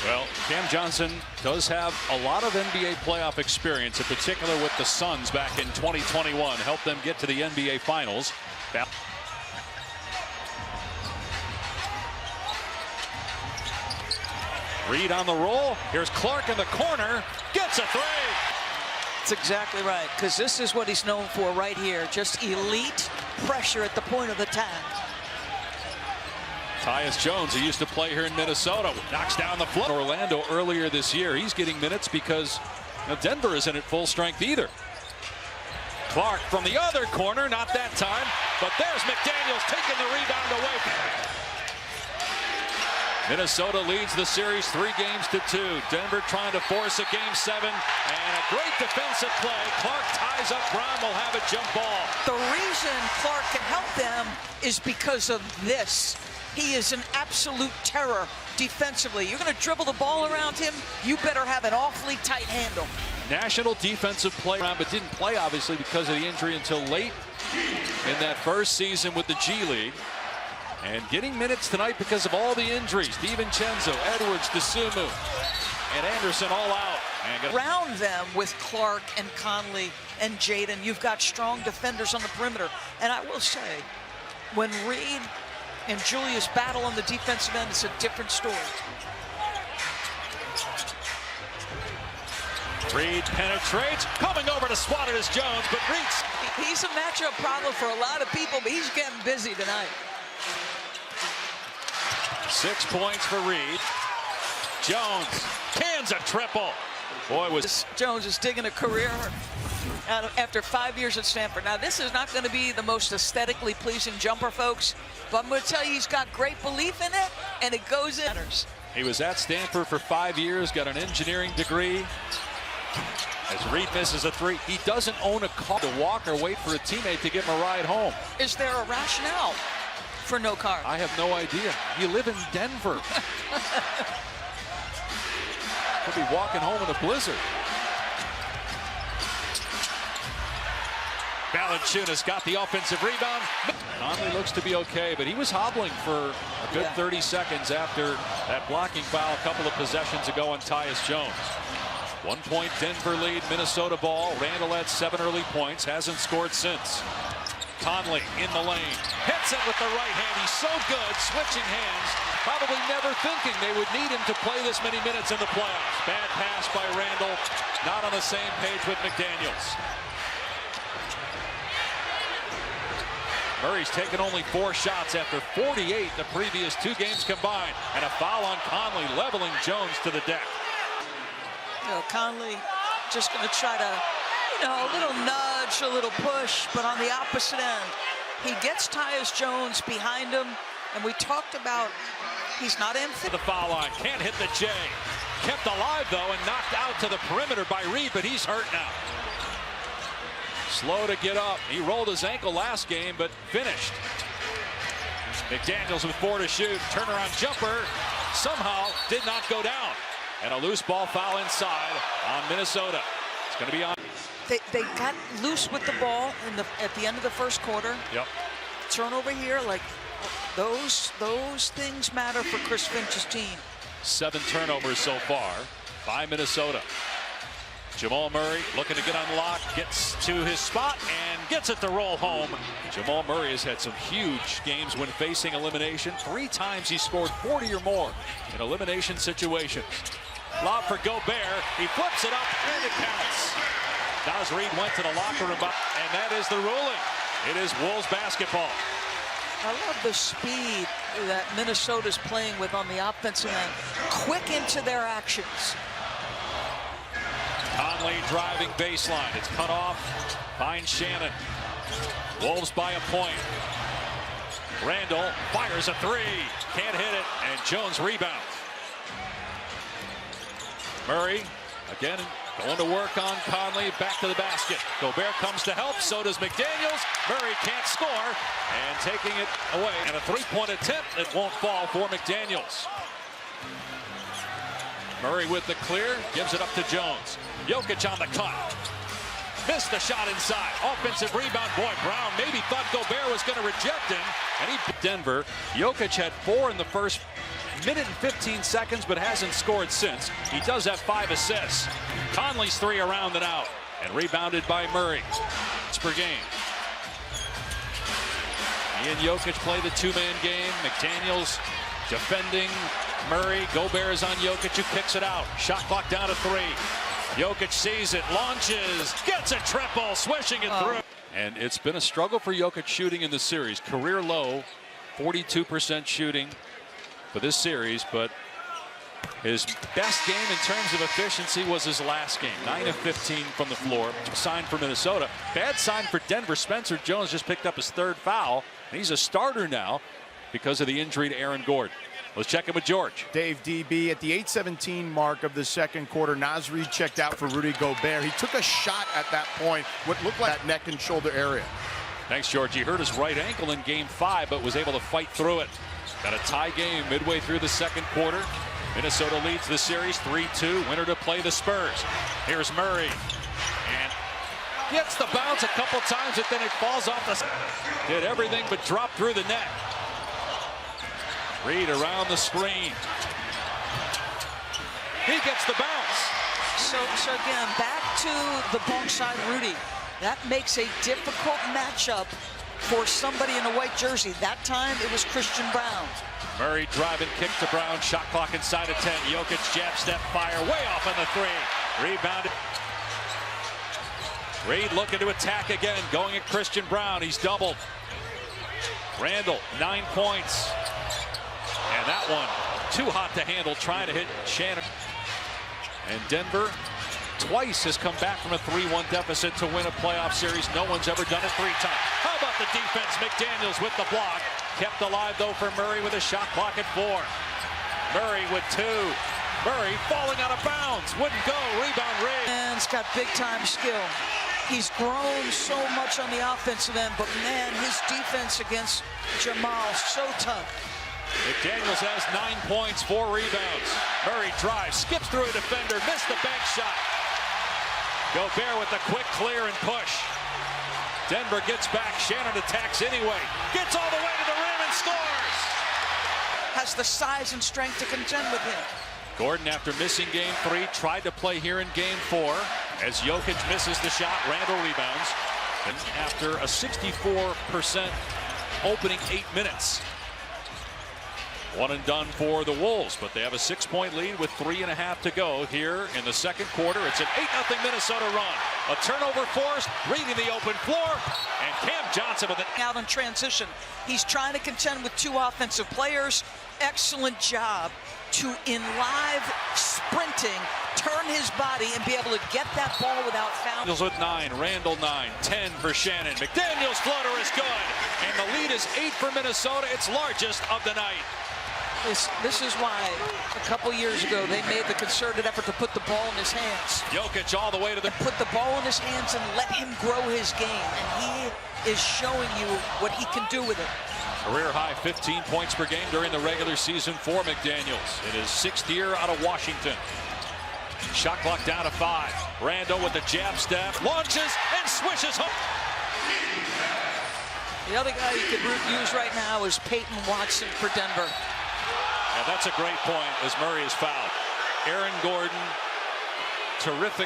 Well, Cam Johnson does have a lot of NBA playoff experience, in particular with the Suns back in 2021. Helped them get to the NBA Finals. Reed on the roll. Here's Clark in the corner. Gets a three. That's exactly right, because this is what he's known for right here. Just elite pressure at the point of attack. Tyus Jones, who used to play here in Minnesota, knocks down the floor. Orlando earlier this year. He's getting minutes because Denver isn't at full strength either. Clark from the other corner, not that time, but there's McDaniels taking the rebound away. Minnesota leads the series 3-2. Denver trying to force a game 7, and a great defensive play. Clark ties up. Brown will have a jump ball. The reason Clark can help them is because of this. He is an absolute terror defensively. You're going to dribble the ball around him, you better have an awfully tight handle. National defensive player, but didn't play obviously because of the injury until late in that first season with the G League. And getting minutes tonight because of all the injuries. DiVincenzo, Edwards, DeSumo, and Anderson all out. Around them with Clark and Conley and Jaden, you've got strong defenders on the perimeter. And I will say, when Reed and Julius battle on the defensive end, it's a different story. Reed penetrates, coming over to swat it is Jones, but Reed's. He's a matchup problem for a lot of people, but he's getting busy tonight. 6 points for Reed. Jones cans a triple. Boy, Jones is digging a career after 5 years at Stanford. Now, this is not going to be the most aesthetically pleasing jumper, folks, but I'm going to tell you, he's got great belief in it, and it goes in. He was at Stanford for 5 years, got an engineering degree. As Reed misses a three, he doesn't own a car to walk or wait for a teammate to give him a ride home. Is there a rationale for no car? I have no idea. You live in Denver. Could be walking home in a blizzard. Valanciunas got the offensive rebound. Conley looks to be okay, but he was hobbling for a good 30 seconds after that blocking foul a couple of possessions ago on Tyus Jones. 1 point Denver lead, Minnesota ball. Randall had 7 early points, hasn't scored since. Conley in the lane, hits it with the right hand. He's so good, switching hands, probably never thinking they would need him to play this many minutes in the playoffs. Bad pass by Randall, not on the same page with McDaniels. Murray's taken only 4 shots after 48 the previous 2 games combined, and a foul on Conley, leveling Jones to the deck. Conley just going to try to, a little nudge, a little push, but on the opposite end, he gets Tyus Jones behind him, and we talked about he's not in. The foul line, can't hit the J. Kept alive, though, and knocked out to the perimeter by Reed, but he's hurt now. Slow to get up. He rolled his ankle last game, but finished. McDaniels with 4 to shoot. Turnaround jumper somehow did not go down. And a loose ball foul inside on Minnesota. It's going to be on. They got loose with the ball at the end of the first quarter. Yep. Turnover here, like those things matter for Chris Finch's team. 7 turnovers so far by Minnesota. Jamal Murray looking to get unlocked, gets to his spot and gets it to roll home. Jamal Murray has had some huge games when facing elimination. 3 times he scored 40 or more in elimination situations. Lob for Gobert, he flips it up and it counts. Naz Reid went to the locker room, and that is the ruling. It is Wolves basketball. I love the speed that Minnesota's playing with on the offensive end. Quick into their actions. Conley driving baseline. It's cut off. Finds Shannon. Wolves by a point. Randall fires a 3. Can't hit it. And Jones rebounds. Murray again going to work on Conley. Back to the basket. Gobert comes to help. So does McDaniels. Murray can't score. And taking it away. And a 3-point attempt that won't fall for McDaniels. Murray with the clear, gives it up to Jones. Jokic on the cut. Missed the shot inside. Offensive rebound. Boy, Brown maybe thought Gobert was going to reject him. And he Denver. Jokic had 4 in the first minute and 15 seconds, but hasn't scored since. He does have 5 assists. Conley's 3 around and out, and rebounded by Murray. It's per game. He and Jokic play the two-man game. McDaniels defending Murray. Gobert is on Jokic, who kicks it out. Shot clock down to 3. Jokic sees it, launches, gets a triple, swishing it through. And it's been a struggle for Jokic shooting in the series. Career low, 42% shooting for this series, but his best game in terms of efficiency was his last game. 9 of 15 from the floor. Sign for Minnesota. Bad sign for Denver. Spencer Jones just picked up his 3rd foul, and he's a starter now because of the injury to Aaron Gordon. Let's check in with George. Dave, DB, at the 8:17 mark of the second quarter, Naz Reid checked out for Rudy Gobert. He took a shot at that point, what looked like that neck and shoulder area. Thanks, George. He hurt his right ankle in game 5, but was able to fight through it. Got a tie game midway through the second quarter. Minnesota leads the series 3-2. Winner to play the Spurs. Here's Murray. And gets the bounce a couple times, but then it falls off the... Did everything but drop through the net. Reid around the screen. He gets the bounce. So again, back to the bunk side Rudy. That makes a difficult matchup for somebody in a white jersey. That time it was Christian Brown. Murray driving kick to Brown. Shot clock inside of 10. Jokic jab step fire way off on the 3. Rebounded. Reid looking to attack again. Going at Christian Brown. He's doubled. Randall, 9 points. And that one too hot to handle, trying to hit Shannon. And Denver twice has come back from a 3-1 deficit to win a playoff series. No one's ever done it 3 times. How about the defense? McDaniels with the block. Kept alive, though, for Murray with a shot clock at 4. Murray with 2. Murray falling out of bounds. Wouldn't go. Rebound Reid. And he's got big-time skill. He's grown so much on the offensive end, but, man, his defense against Jamal, so tough. McDaniels has 9 points, 4 rebounds. Murray drives, skips through a defender, missed the bank shot. Gobert with the quick clear and push. Denver gets back. Shannon attacks anyway. Gets all the way to the rim and scores. Has the size and strength to contend with him. Gordon, after missing game 3, tried to play here in game 4. As Jokic misses the shot, Randall rebounds. And after a 64% opening 8 minutes. 1 and done for the Wolves, but they have a 6-point lead with 3.5 to go here in the second quarter. It's an 8-0 Minnesota run. A turnover forced, reading the open floor, and Cam Johnson with it. Out in transition. He's trying to contend with 2 offensive players. Excellent job to, in live sprinting, turn his body and be able to get that ball without foul. McDaniels with 9, Randall 9, 10 for Shannon. McDaniels floater is good, and the lead is 8 for Minnesota, its largest of the night. This is why a couple years ago they made the concerted effort to put the ball in his hands. Jokic all the way to the... Put the ball in his hands and let him grow his game. And he is showing you what he can do with it. Career high 15 points per game during the regular season for McDaniels. In his 6th year out of Washington. Shot clock down to 5. Randall with the jab step. Launches and swishes home. The other guy you could use right now is Peyton Watson for Denver. Yeah, that's a great point as Murray is fouled. Aaron Gordon, terrific.